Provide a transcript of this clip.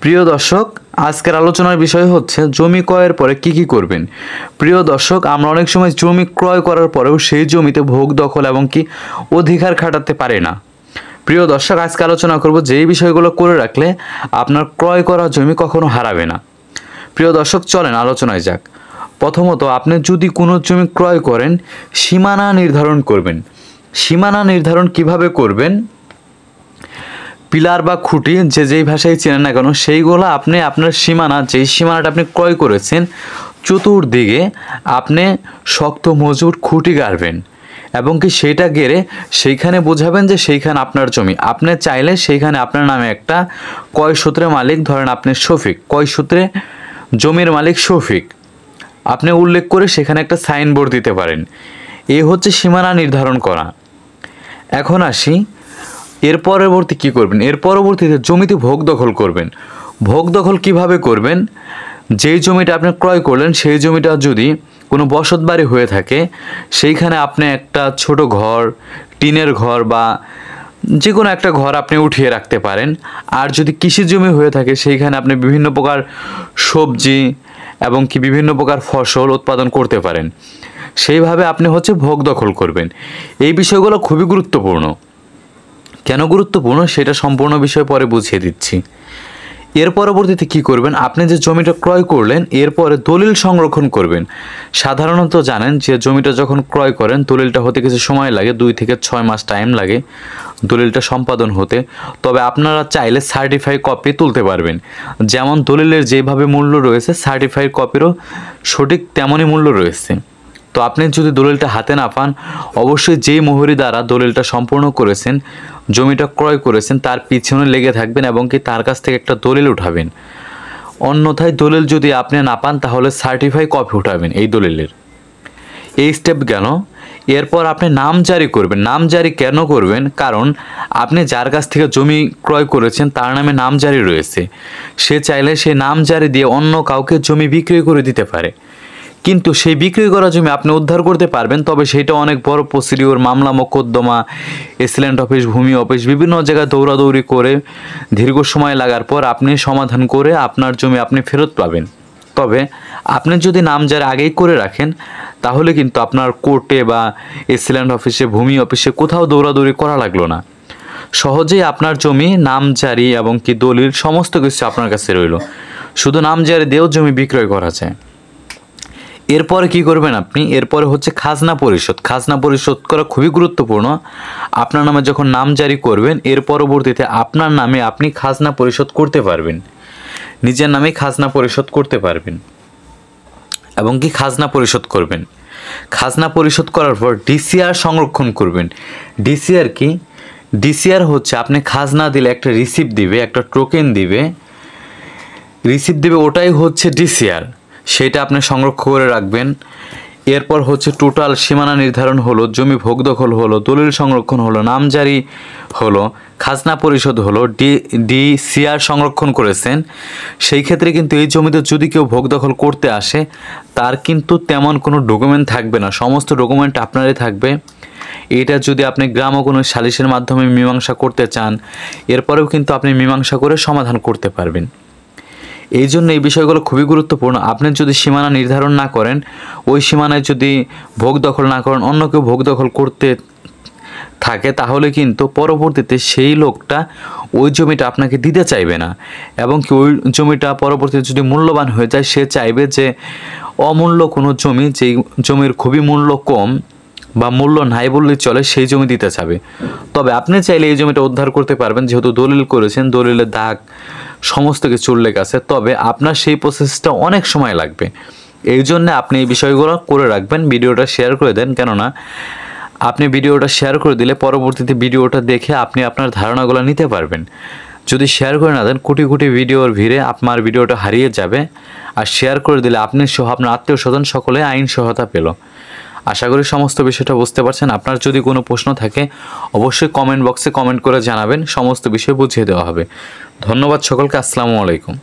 প্রিয় দর্শক, আজকের আলোচনার বিষয় হচ্ছে জমি ক্রয়ের পরে কি করবেন। প্রিয় দর্শক, আমরা অনেক সময় জমি ক্রয় করার পরেও সেই জমিতে ভোগ দখল এবং কি অধিকার খাটাতে পারি না। প্রিয় দর্শক, আজকে আলোচনা করব যেই বিষয়গুলো করে রাখলে আপনার ক্রয় করা জমি কখনো হারাবে না। প্রিয় দর্শক, চলেন আলোচনায় যাক। প্রথমত, আপনি যদি কোনো জমি ক্রয় করেন, সীমানা নির্ধারণ করবেন। সীমানা নির্ধারণ কিভাবে করবেন? পিলার বা খুঁটি যেই ভাষায় চেনেন না কেন, সেইগুলো আপনি আপনার সীমানা, যেই সীমানাটা আপনি ক্রয় করেছেন, চতুর্দিকে আপনি শক্ত মজবুত খুঁটি গাড়বেন এবং কি সেইটা গেড়ে সেইখানে বোঝাবেন যে সেইখানে আপনার জমি। আপনি চাইলে সেইখানে আপনার নামে একটা কয় সূত্রের মালিক, ধরেন আপনি শফিক, কয় সূত্রে জমির মালিক শফিক, আপনি উল্লেখ করে সেখানে একটা সাইনবোর্ড দিতে পারেন। এই হচ্ছে সীমানা নির্ধারণ করা। এখন আসি, এর পরবর্তী কী করবেন? এর পরবর্তীতে জমিতে ভোগ দখল করবেন। ভোগ দখল কিভাবে করবেন? যেই জমিটা আপনি ক্রয় করলেন সেই জমিটা যদি কোনো বসত বাড়ি হয়ে থাকে, সেইখানে আপনি একটা ছোট ঘর, টিনের ঘর বা যে কোনো একটা ঘর আপনি উঠিয়ে রাখতে পারেন। আর যদি কৃষি জমি হয়ে থাকে, সেইখানে আপনি বিভিন্ন প্রকার সবজি এবং কি বিভিন্ন প্রকার ফসল উৎপাদন করতে পারেন। সেইভাবে আপনি ভোগ দখল করবেন। এই বিষয়গুলো খুবই গুরুত্বপূর্ণ। কেন গুরুত্বপূর্ণ সেটা সম্পূর্ণ বিষয় পরে বুঝিয়ে দিচ্ছি। এর পরবর্তীতে কি করবেন? আপনি যে জমিটা ক্রয় করলেন, এরপরে দলিল সংরক্ষণ করবেন। সাধারণত জানেন যে জমিটা যখন ক্রয় করেন, দলিলটা হতে কিছু সময় লাগে, 2 থেকে 6 মাস টাইম লাগে দলিলটা সম্পাদন হতে। তবে আপনারা চাইলে সার্টিফাই কপি তুলতে পারবেন। যেমন দলিলের যেভাবে মূল্য রয়েছে, সার্টিফাইড কপিরও সঠিক তেমনই মূল্য রয়েছে। তো আপনি যদি দলিলটা হাতে না পান, অবশ্যই যেই মোহরি দ্বারা দলিলটা সম্পূর্ণ করেছেন, জমিটা ক্রয় করেছেন, তার পিছনে লেগে থাকবেন এবং কি তার কাছ থেকে একটা দলিল উঠাবেন। অন্যথায় দলিল যদি আপনি না পান, তাহলে সার্টিফাই কপি উঠাবেন এই দলিলের। এই স্টেপ গেল। এরপর আপনি নাম জারি করবেন। নাম জারি কেন করবেন? কারণ আপনি যার কাছ থেকে জমি ক্রয় করেছেন তার নামে নাম জারি রয়েছে। সে চাইলে সেই নাম জারি দিয়ে অন্য কাউকে জমি বিক্রি করে দিতে পারে। কিন্তু সেই বিক্রি করা জমি আপনি উদ্ধার করতে পারবেন, তবে সেটা অনেক বড় প্রসিডিওর, মামলা মোকদ্দমা, এসিল্যান্ড অফিস, ভূমি অফিস, বিভিন্ন জায়গায় দৌড়াদৌড়ি করে দীর্ঘ সময় লাগার পর আপনি সমাধান করে আপনার জমি আপনি ফেরত পাবেন। তবে আপনি যদি নামজারি আগেই করে রাখেন, তাহলে কিন্তু আপনার কোর্টে বা এসিল্যান্ড অফিসে, ভূমি অফিসে কোথাও দৌড়াদৌড়ি করা লাগলো না। সহজেই আপনার জমি নামজারি এবং কি দলিল সমস্ত কিছু আপনার কাছে রইল। শুধু নামজারি দিয়েও জমি বিক্রয় করা যায়। এরপরে কি করবেন আপনি? এরপরে খাজনা পরিশোধ। খাজনা পরিশোধ করা খুবই গুরুত্বপূর্ণ। আপনার নামে যখন নাম জারি করবেন, এর পরবর্তীতে আপনার নামে আপনি খাজনা পরিশোধ করতে পারবেন। নিজের নামে খাজনা পরিশোধ করতে পারবেন এবং কি খাজনা পরিশোধ করবেন। খাজনা পরিশোধ করার পর ডিসিআর সংরক্ষণ করবেন। ডিসিআর কি? ডিসিআর আপনি খাজনা দিলে একটা রিসিপ্ট দিবে, একটা টোকেন দিবে, রিসিপ্ট দিবে, ওটাই ডিসিআর। সেটা আপনি সংরক্ষণ করে রাখবেন। এরপর টোটাল সীমানা নির্ধারণ হলো, জমি ভোগ দখল হলো, দলিল সংরক্ষণ হলো, নামজারি হলো, খাজনা পরিশোধ হলো, ডিসিআর সংরক্ষণ করেছেন। সেই ক্ষেত্রে কিন্তু এই জমিতে যদি কেউ ভোগ দখল করতে আসে, তার কিন্তু তেমন কোনো ডকুমেন্ট থাকবে না, সমস্ত ডকুমেন্ট আপনারই থাকবে। এটা যদি আপনি গ্রাম ও কোনো সালিসের মাধ্যমে মীমাংসা করতে চান, এরপরেও কিন্তু আপনি মীমাংসা করে সমাধান করতে পারবেন। এই জন্য এই বিষয়গুলো খুবই গুরুত্বপূর্ণ। আপনি যদি সীমানা নির্ধারণ না করেন, ওই সীমানায় যদি ভোগ দখল না করেন, অন্য কেউ ভোগ দখল করতে থাকে, তাহলে কিন্তু পরবর্তীতে সেই লোকটা ওই জমিটা আপনাকে দিতে চাইবে না এবং কি ওই জমিটা পরবর্তীতে যদি মূল্যবান হয়ে যায়, সে চাইবে যে অমূল্য কোনো জমি, যেই জমির খুবই মূল্য কম বা মূল্য নাই বললেই চলে, সেই জমি দিতে চাবে। তবে আপনি চাইলে এই জমিটা উদ্ধার করতে পারবেন, যেহেতু দলিল করেছেন, দলিলের দাগ সমস্ত কিছু উল্লেখ আছে। তবে আপনার সেই প্রসেসটা অনেক সময় লাগবে। এই জন্য আপনি এই বিষয়গুলো করে রাখবেন। ভিডিওটা শেয়ার করে দেন, কেননা আপনি ভিডিওটা শেয়ার করে দিলে পরবর্তীতে ভিডিওটা দেখে আপনি আপনার ধারণাগুলো নিতে পারবেন। যদি শেয়ার করে না দেন, কোটি কোটি ভিডিওর ভিড়ে আপনার ভিডিওটা হারিয়ে যাবে। আর শেয়ার করে দিলে আপনি সহ আপনার আত্মীয় স্বজন সকলে আইন সহায়তা পেল। আশা করি সমস্ত বিষয়টা বুঝতে পারছেন। আপনার যদি কোনো প্রশ্ন থাকে, অবশ্যই কমেন্ট বক্সে কমেন্ট করে জানাবেন, সমস্ত বিষয় বুঝিয়ে দেওয়া হবে। ধন্যবাদ সকলকে। আসসালামু আলাইকুম।